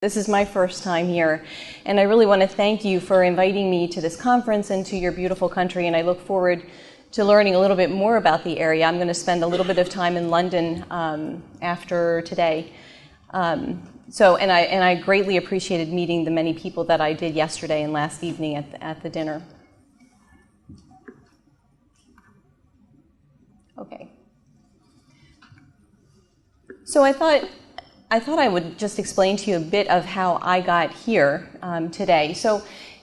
This is my first time here, and I really want to thank you for inviting me to this conference and to your beautiful country, and I look forward to learning a little bit more about the area. I'm going to spend a little bit of time in London after today. And I greatly appreciated meeting the many people that I did yesterday and last evening at the dinner. Okay. So I thought I would just explain to you a bit of how I got here today. So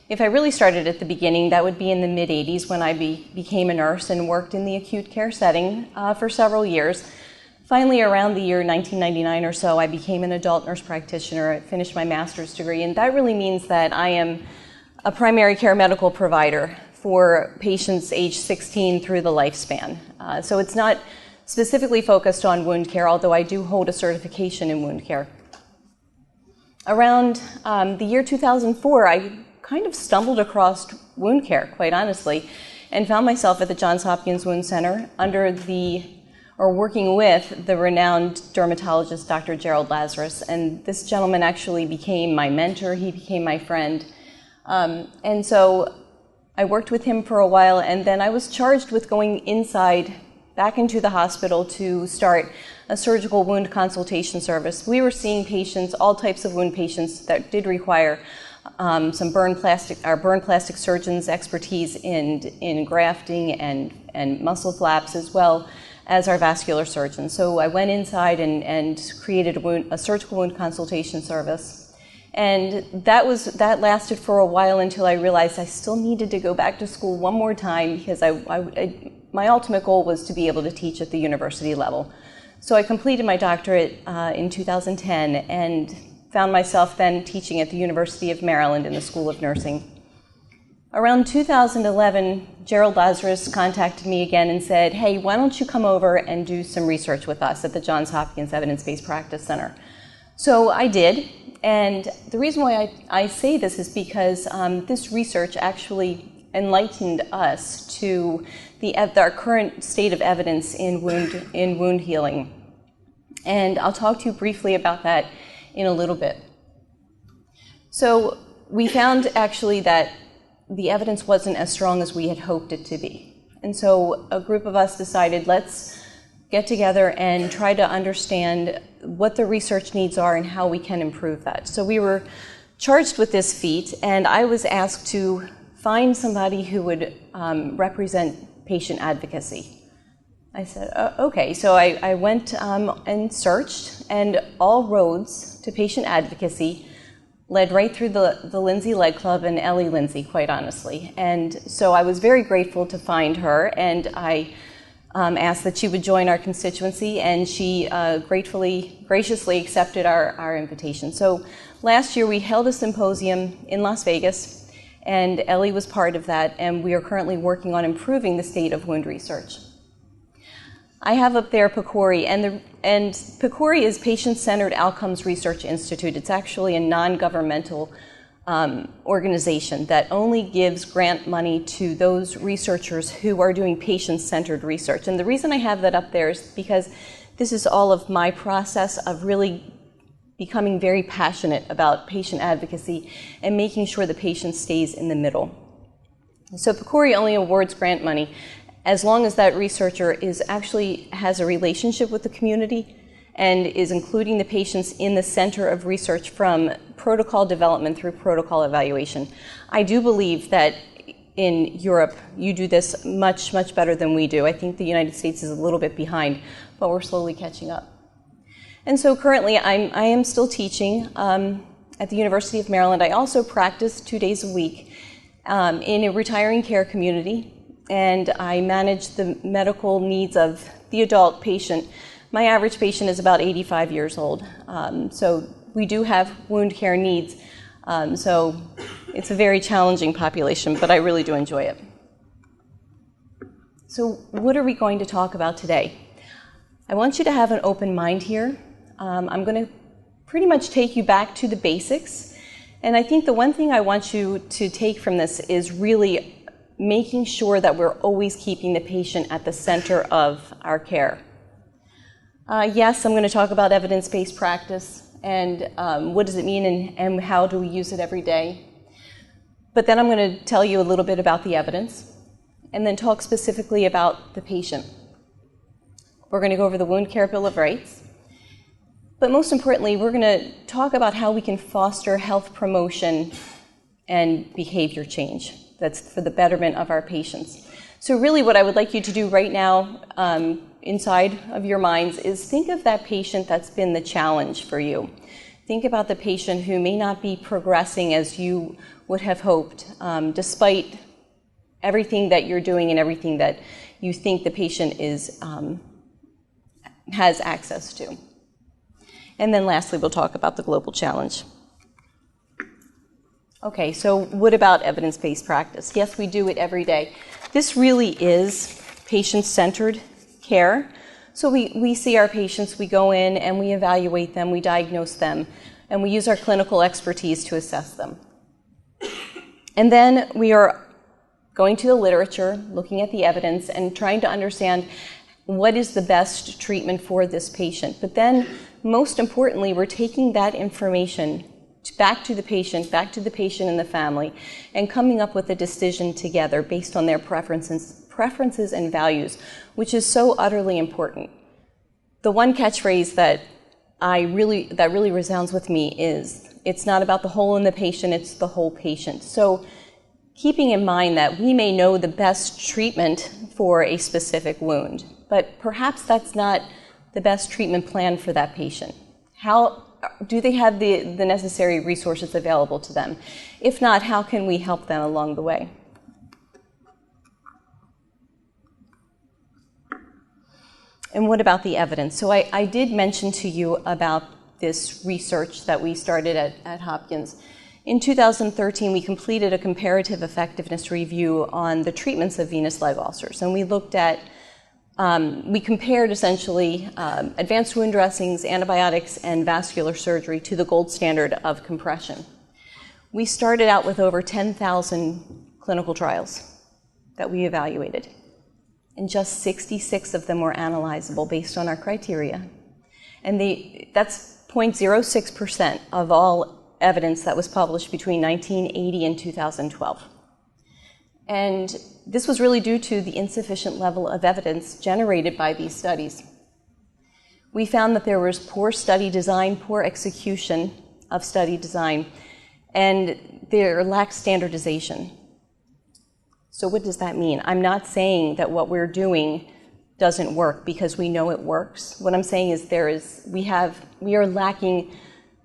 if I really started at the beginning, that would be in the mid-'80s when I became a nurse and worked in the acute care setting for several years. Finally, around the year 1999 or so, I became an adult nurse practitioner. I finished my master's degree, and that really means that I am a primary care medical provider for patients age 16 through the lifespan. So it's not specifically focused on wound care, although I do hold a certification in wound care. Around the year 2004, I kind of stumbled across wound care, quite honestly, and found myself at the Johns Hopkins Wound Center working with the renowned dermatologist, Dr. Gerald Lazarus. And this gentleman actually became my mentor. He became my friend. And so I worked with him for a while, and then I was charged with going back into the hospital to start a surgical wound consultation service. We were seeing patients, all types of wound patients that did require some burn plastic surgeons' expertise in grafting and muscle flaps, as well as our vascular surgeons. So I went inside and created a surgical wound consultation service. And that lasted for a while until I realized I still needed to go back to school one more time, because my ultimate goal was to be able to teach at the university level. So I completed my doctorate in 2010 and found myself then teaching at the University of Maryland in the School of Nursing. Around 2011, Gerald Lazarus contacted me again and said, "Hey, why don't you come over and do some research with us at the Johns Hopkins Evidence-Based Practice Center?" So I did, and the reason why I say this is because this research actually enlightened us to our current state of evidence in wound healing. And I'll talk to you briefly about that in a little bit. So we found actually that the evidence wasn't as strong as we had hoped it to be. And so a group of us decided, let's get together and try to understand what the research needs are and how we can improve that. So we were charged with this feat, and I was asked to find somebody who would represent patient advocacy. I said, okay. So I went and searched, and all roads to patient advocacy led right through the Lindsay Leg Club and Ellie Lindsay, quite honestly. And so I was very grateful to find her, and I asked that she would join our constituency, and she graciously accepted our invitation. So last year we held a symposium in Las Vegas, and Ellie was part of that, and we are currently working on improving the state of wound research. I have up there PCORI, and PCORI is Patient-Centered Outcomes Research Institute. It's actually a non-governmental organization that only gives grant money to those researchers who are doing patient-centered research. And the reason I have that up there is because this is all of my process of really becoming very passionate about patient advocacy and making sure the patient stays in the middle. So PCORI only awards grant money as long as that researcher has a relationship with the community and is including the patients in the center of research from protocol development through protocol evaluation. I do believe that in Europe you do this much, much better than we do. I think the United States is a little bit behind, but we're slowly catching up. And so currently I am still teaching at the University of Maryland. I also practice 2 days a week in a retiring care community, and I manage the medical needs of the adult patient. My average patient is about 85 years old, so we do have wound care needs. So it's a very challenging population, but I really do enjoy it. So what are we going to talk about today? I want you to have an open mind here. I'm going to pretty much take you back to the basics. And I think the one thing I want you to take from this is really making sure that we're always keeping the patient at the center of our care. Yes, I'm going to talk about evidence-based practice and what does it mean and how do we use it every day. But then I'm going to tell you a little bit about the evidence and then talk specifically about the patient. We're going to go over the Wound Care Bill of Rights. But most importantly, we're going to talk about how we can foster health promotion and behavior change that's for the betterment of our patients. So really what I would like you to do right now inside of your minds is think of that patient that's been the challenge for you. Think about the patient who may not be progressing as you would have hoped, despite everything that you're doing and everything that you think the patient has access to. And then lastly, we'll talk about the global challenge. Okay, so what about evidence-based practice? Yes, we do it every day. This really is patient-centered care. So we see our patients, we go in and we evaluate them, we diagnose them, and we use our clinical expertise to assess them. And then we are going to the literature, looking at the evidence, and trying to understand what is the best treatment for this patient. But then, most importantly, we're taking that information back to the patient and the family, and coming up with a decision together based on their preferences and values, which is so utterly important. The one catchphrase that really resounds with me is, it's not about the hole in the patient, it's the whole patient. So keeping in mind that we may know the best treatment for a specific wound, but perhaps that's not the best treatment plan for that patient. How do they have the necessary resources available to them? If not, how can we help them along the way? And what about the evidence? So I did mention to you about this research that we started at Hopkins. In 2013, we completed a comparative effectiveness review on the treatments of venous leg ulcers, and we looked at we compared essentially advanced wound dressings, antibiotics, and vascular surgery to the gold standard of compression. We started out with over 10,000 clinical trials that we evaluated, and just 66 of them were analyzable based on our criteria. And that's 0.06% of all evidence that was published between 1980 and 2012. And this was really due to the insufficient level of evidence generated by these studies. We found that there was poor study design, poor execution of study design, and there lacked standardization. So what does that mean? I'm not saying that what we're doing doesn't work because we know it works. What I'm saying is we are lacking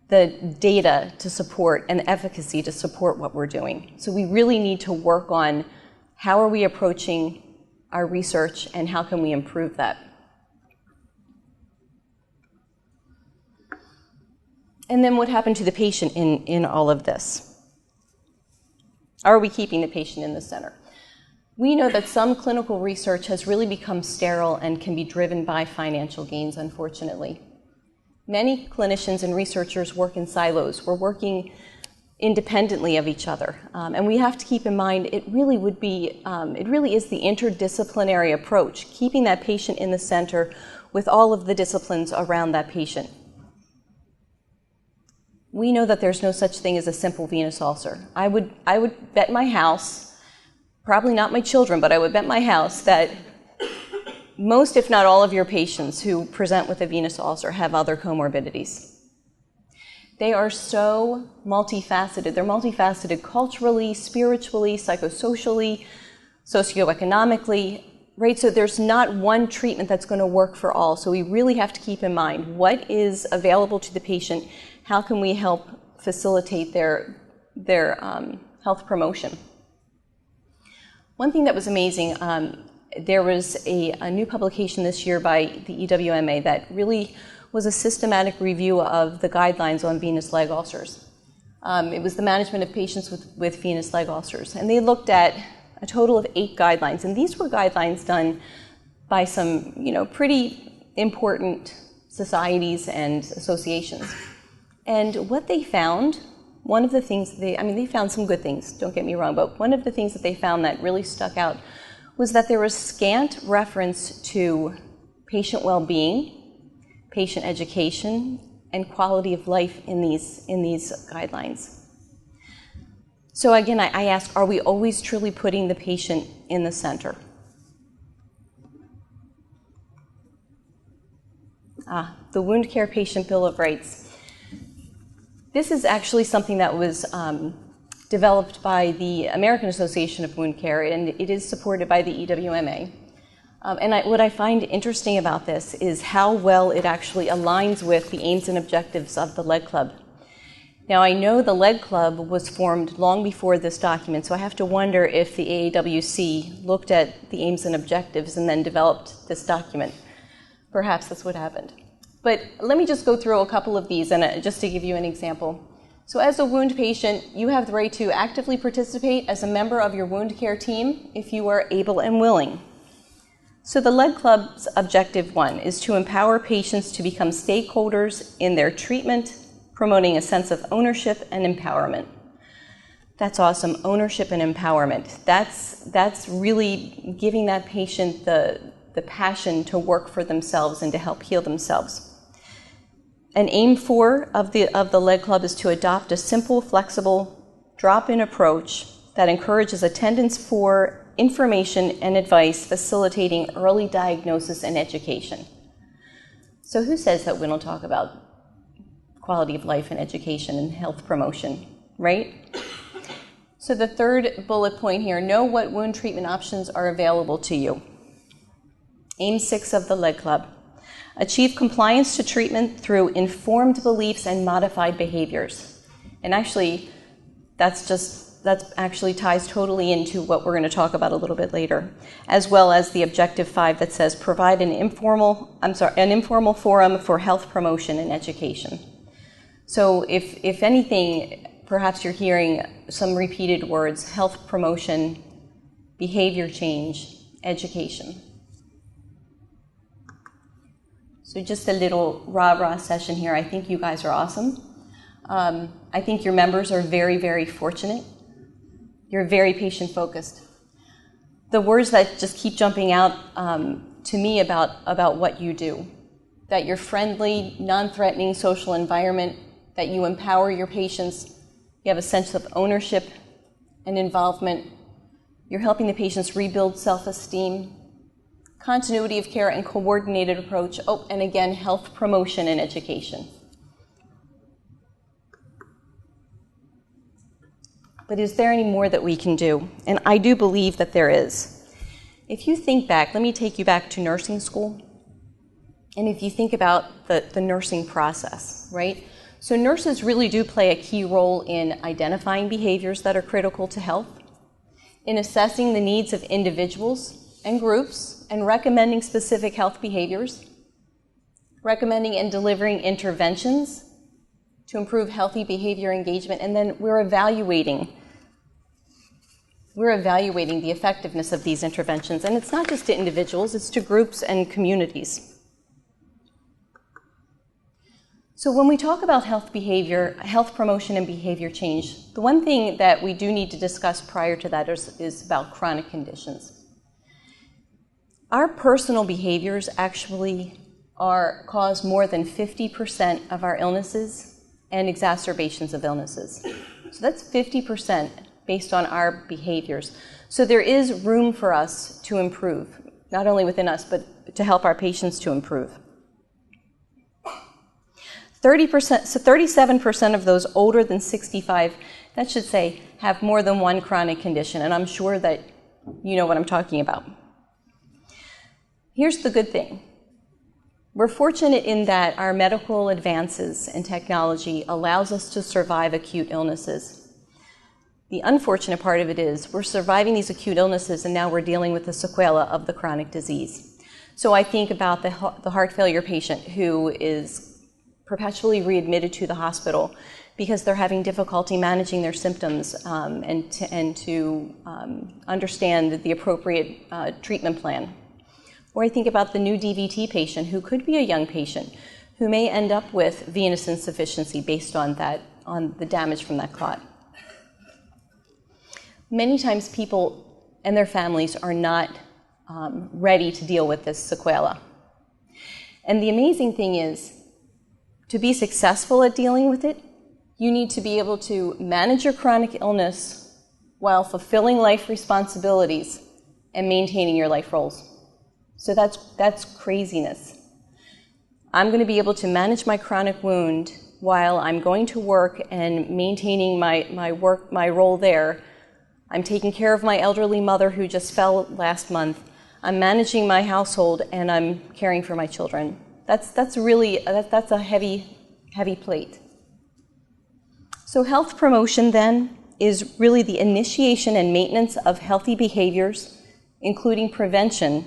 the data to support and efficacy to support what we're doing. So we really need to work on how are we approaching our research and how can we improve that. And then what happened to the patient in all of this? Are we keeping the patient in the center? We know that some clinical research has really become sterile and can be driven by financial gains, unfortunately. Many clinicians and researchers work in silos. We're working independently of each other. And we have to keep in mind it really is the interdisciplinary approach, keeping that patient in the center with all of the disciplines around that patient. We know that there's no such thing as a simple venous ulcer. I would bet my house, probably not my children, but I would bet my house that most, if not all, of your patients who present with a venous ulcer have other comorbidities. They are so multifaceted. They're multifaceted culturally, spiritually, psychosocially, socioeconomically, right? So there's not one treatment that's going to work for all. So we really have to keep in mind what is available to the patient. How can we help facilitate their health promotion? One thing that was amazing, there was a new publication this year by the EWMA that really was a systematic review of the guidelines on venous leg ulcers. It was the management of patients with venous leg ulcers. And they looked at a total of 8 guidelines. And these were guidelines done by some pretty important societies and associations. And what they found, one of the things they found some good things, don't get me wrong, but one of the things that they found that really stuck out was that there was scant reference to patient well-being, patient education, and quality of life in these guidelines. So again, I ask, are we always truly putting the patient in the center? The Wound Care Patient Bill of Rights. This is actually something that was developed by the American Association of Wound Care, and it is supported by the EWMA. What I find interesting about this is how well it actually aligns with the aims and objectives of the Lead Club. Now, I know the Lead Club was formed long before this document, so I have to wonder if the AAWC looked at the aims and objectives and then developed this document. Perhaps that's what happened. But let me just go through a couple of these, and just to give you an example. So as a wound patient, you have the right to actively participate as a member of your wound care team if you are able and willing. So the Lead Club's objective 1 is to empower patients to become stakeholders in their treatment, promoting a sense of ownership and empowerment. That's awesome, ownership and empowerment. That's really giving that patient the passion to work for themselves and to help heal themselves. An aim 4 of the Lead Club is to adopt a simple, flexible, drop-in approach that encourages attendance for information and advice, facilitating early diagnosis and education. So who says that we don't talk about quality of life and education and health promotion, right? So the third bullet point here, know what wound treatment options are available to you. Aim 6 of the Lead Club. Achieve compliance to treatment through informed beliefs and modified behaviors. And actually, that actually ties totally into what we're going to talk about a little bit later, as well as the objective 5 that says provide an informal forum for health promotion and education. So if anything, perhaps you're hearing some repeated words: health promotion, behavior change, education. So just a little rah-rah session here. I think you guys are awesome. I think your members are very, very fortunate. You're very patient-focused. The words that just keep jumping out to me about what you do, that you're friendly, non-threatening social environment, that you empower your patients, you have a sense of ownership and involvement, you're helping the patients rebuild self-esteem, continuity of care and coordinated approach, and again, health promotion and education. But is there any more that we can do? And I do believe that there is. If you think back, let me take you back to nursing school. And if you think about the nursing process, right? So nurses really do play a key role in identifying behaviors that are critical to health, in assessing the needs of individuals and groups, and recommending specific health behaviors, recommending and delivering interventions to improve healthy behavior engagement, and then we're evaluating the effectiveness of these interventions. And it's not just to individuals, it's to groups and communities. So when we talk about health promotion and behavior change, the one thing that we do need to discuss prior to that is about chronic conditions. Our personal behaviors actually cause more than 50% of our illnesses and exacerbations of illnesses. So that's 50% based on our behaviors. So there is room for us to improve, not only within us, but to help our patients to improve. 37% of those older than 65, that should say, have more than one chronic condition, and I'm sure that you know what I'm talking about. Here's the good thing. We're fortunate in that our medical advances and technology allows us to survive acute illnesses. The unfortunate part of it is we're surviving these acute illnesses and now we're dealing with the sequela of the chronic disease. So I think about the heart failure patient who is perpetually readmitted to the hospital because they're having difficulty managing their symptoms and to understand the appropriate treatment plan. Or I think about the new DVT patient who could be a young patient who may end up with venous insufficiency based on the damage from that clot. Many times people and their families are not ready to deal with this sequela. And the amazing thing is, To be successful at dealing with it, you need to be able to manage your chronic illness while fulfilling life responsibilities and maintaining your life roles. So that's craziness. I'm going to be able to manage my chronic wound while I'm going to work and maintaining my role there. I'm taking care of my elderly mother who just fell last month. I'm managing my household and I'm caring for my children. That's a heavy plate. So health promotion then is really the initiation and maintenance of healthy behaviors, including prevention,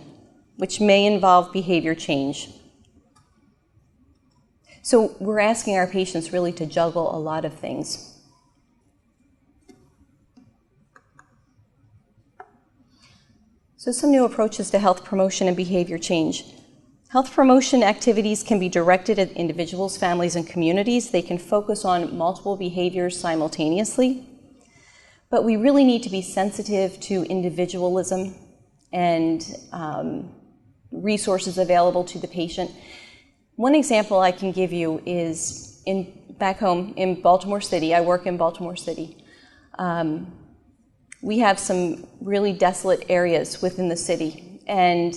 which may involve behavior change. So we're asking our patients really to juggle a lot of things. So some new approaches to health promotion and behavior change. Health promotion activities can be directed at individuals, families, and communities. They can focus on multiple behaviors simultaneously. But we really need to be sensitive to individualism and resources available to the patient. One example I can give you is back home in Baltimore City. I work in Baltimore City. We have some really desolate areas within the city, and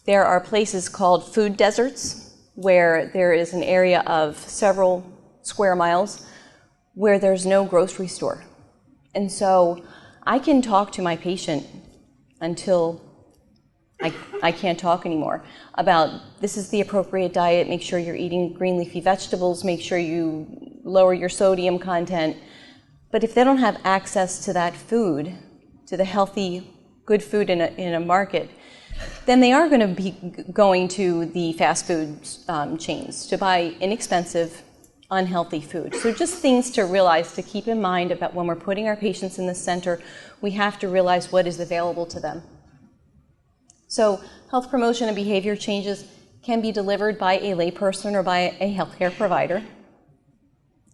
there are places called food deserts where there is an area of several square miles where there's no grocery store. And so I can talk to my patient until I can't talk anymore about this is the appropriate diet, make sure you're eating green leafy vegetables, make sure you lower your sodium content. But if they don't have access to that food, to the healthy, good food in a market, then they are going to be going to the fast food chains to buy inexpensive, unhealthy food. So just things to realize, to keep in mind about when we're putting our patients in the center, we have to realize what is available to them. So health promotion and behavior changes can be delivered by a layperson or by a healthcare provider.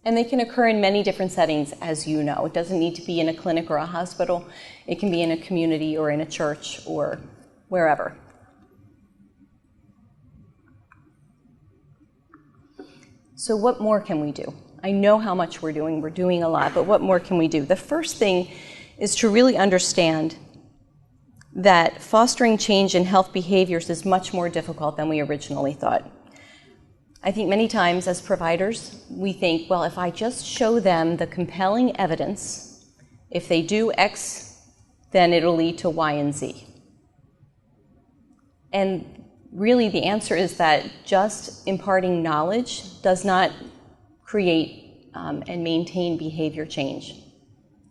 And they can occur in many different settings, as you know. It doesn't need to be in a clinic or a hospital. It can be in a community or in a church or wherever. So what more can we do? I know how much we're doing a lot, but what more can we do? The first thing is to really understand that fostering change in health behaviors is much more difficult than we originally thought. I think many times as providers, we think, well, if I just show them the compelling evidence, if they do X, then it'll lead to Y and Z. And really the answer is that just imparting knowledge does not create and maintain behavior change,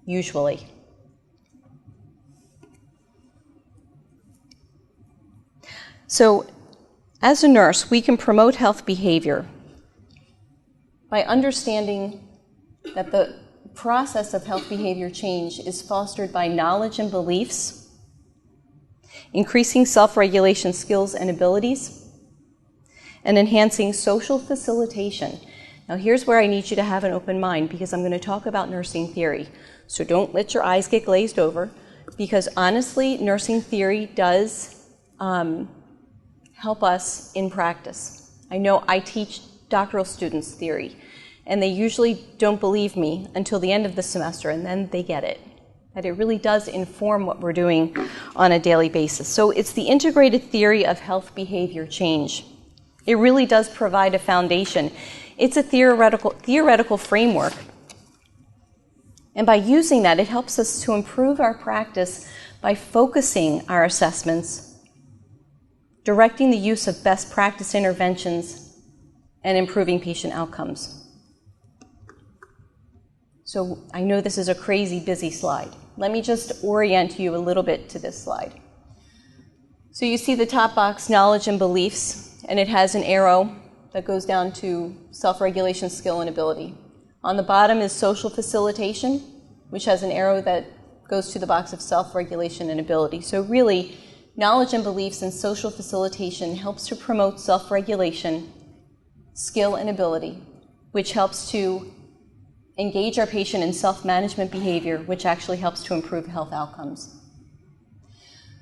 usually. So as a nurse, we can promote health behavior by understanding that the process of health behavior change is fostered by knowledge and beliefs, increasing self-regulation skills and abilities, and enhancing social facilitation. Now here's where I need you to have an open mind because I'm going to talk about nursing theory. So don't let your eyes get glazed over because honestly, nursing theory does help us in practice. I know I teach doctoral students theory, and they usually don't believe me until the end of the semester, and then they get it, that it really does inform what we're doing on a daily basis. So it's the integrated theory of health behavior change. It really does provide a foundation. It's a theoretical framework, and by using that, it helps us to improve our practice by focusing our assessments, directing the use of best practice interventions, and improving patient outcomes. So I know this is a crazy busy slide. Let me just orient you a little bit to this slide. So you see the top box, knowledge and beliefs, and it has an arrow that goes down to self-regulation, skill, and ability. On the bottom is social facilitation, which has an arrow that goes to the box of self-regulation and ability. So really, knowledge and beliefs and social facilitation helps to promote self-regulation, skill, and ability, which helps to engage our patient in self-management behavior, which actually helps to improve health outcomes.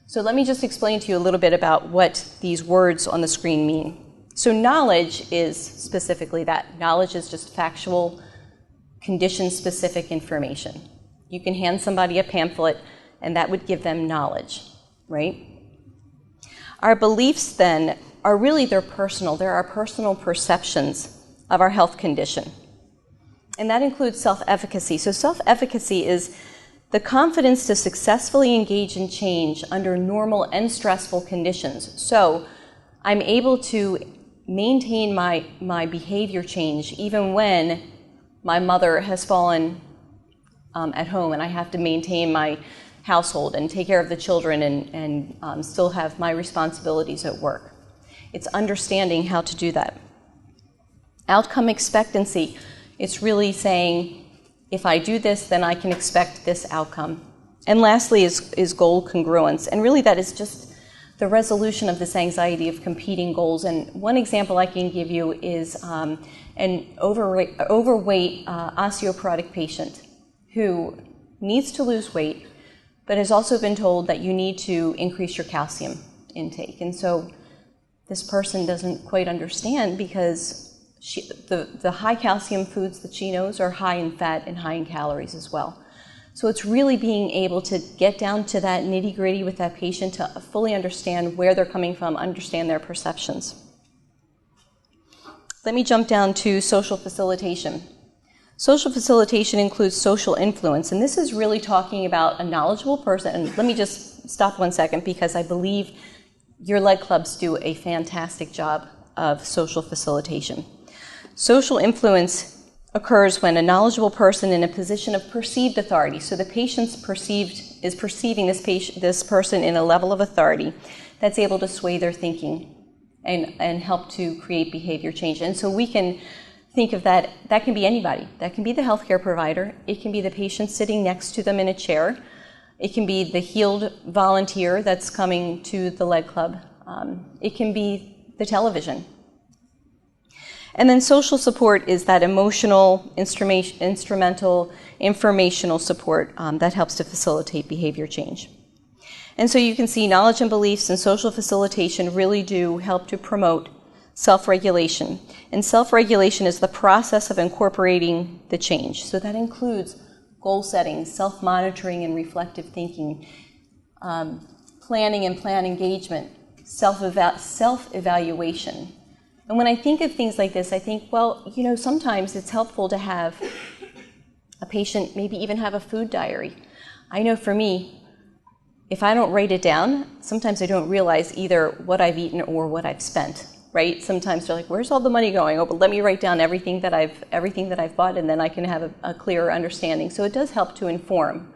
So let me just explain to you a little bit about what these words on the screen mean. So knowledge is specifically that. Knowledge is just factual, condition-specific information. You can hand somebody a pamphlet, and that would give them knowledge, right? Our beliefs, then, are really they're our personal perceptions of our health condition. And that includes self-efficacy. So self-efficacy is the confidence to successfully engage in change under normal and stressful conditions. So I'm able to maintain my behavior change even when my mother has fallen at home and I have to maintain my household and take care of the children and still have my responsibilities at work. It's understanding how to do that. Outcome expectancy, it's really saying, if I do this, then I can expect this outcome. And lastly is goal congruence. And really that is just the resolution of this anxiety of competing goals. And one example I can give you is an overweight osteoporotic patient who needs to lose weight, but has also been told that you need to increase your calcium intake. And so this person doesn't quite understand because the high calcium foods that she knows are high in fat and high in calories as well. So it's really being able to get down to that nitty-gritty with that patient to fully understand where they're coming from, understand their perceptions. Let me jump down to social facilitation. Social facilitation includes social influence, and this is really talking about a knowledgeable person. And let me just stop 1 second because I believe your leg clubs do a fantastic job of social facilitation. Social influence occurs when a knowledgeable person in a position of perceived authority, so the patient's perceiving this person in a level of authority that's able to sway their thinking and help to create behavior change. And so we can think of that can be anybody. That can be the healthcare provider. It can be the patient sitting next to them in a chair. It can be the healed volunteer that's coming to the leg club. It can be the television. And then social support is that emotional, instrumental, informational support that helps to facilitate behavior change. And so you can see knowledge and beliefs and social facilitation really do help to promote self-regulation. And self-regulation is the process of incorporating the change. So that includes goal setting, self-monitoring and reflective thinking, planning and plan engagement, self-evaluation. And when I think of things like this, I think, well, sometimes it's helpful to have a patient maybe even have a food diary. I know for me, if I don't write it down, sometimes I don't realize either what I've eaten or what I've spent, right? Sometimes they're like, where's all the money going? Oh, but let me write down everything that I've bought, and then I can have a clearer understanding. So it does help to inform.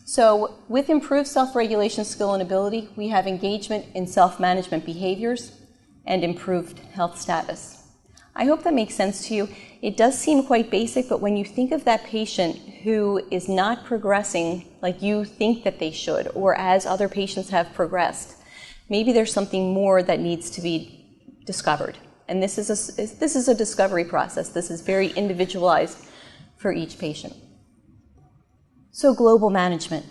So with improved self-regulation skill and ability, we have engagement in self-management behaviors and improved health status. I hope that makes sense to you. It does seem quite basic, but when you think of that patient who is not progressing like you think that they should, or as other patients have progressed, maybe there's something more that needs to be discovered. And this is a discovery process. This is very individualized for each patient. So global management.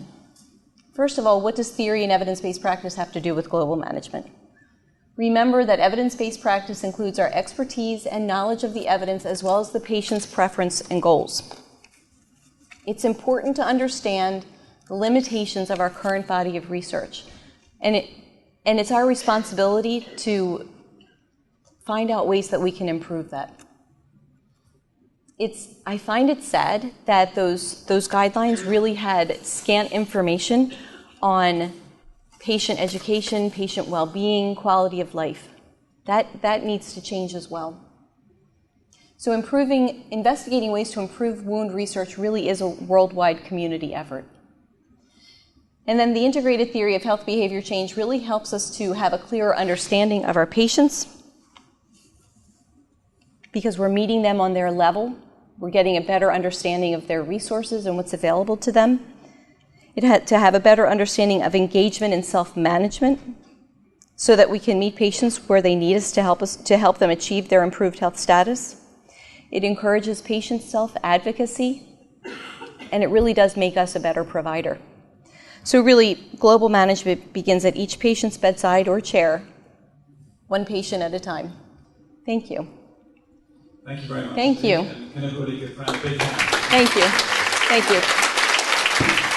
First of all, what does theory and evidence-based practice have to do with global management? Remember that evidence-based practice includes our expertise and knowledge of the evidence as well as the patient's preference and goals. It's important to understand the limitations of our current body of research. And it's our responsibility to find out ways that we can improve that. I find it sad that those guidelines really had scant information on patient education, patient well-being, quality of life. That needs to change as well. So investigating ways to improve wound research really is a worldwide community effort. And then the integrated theory of health behavior change really helps us to have a clearer understanding of our patients because we're meeting them on their level. We're getting a better understanding of their resources and what's available to them. It had to have a better understanding of engagement and self-management so that we can meet patients where they need us to help them achieve their improved health status. It encourages patient self-advocacy, and it really does make us a better provider. So really, global management begins at each patient's bedside or chair one patient at a time. Thank you. Thank you very much. Thank you. And can everybody give Fran a big hand? Thank you. Thank you.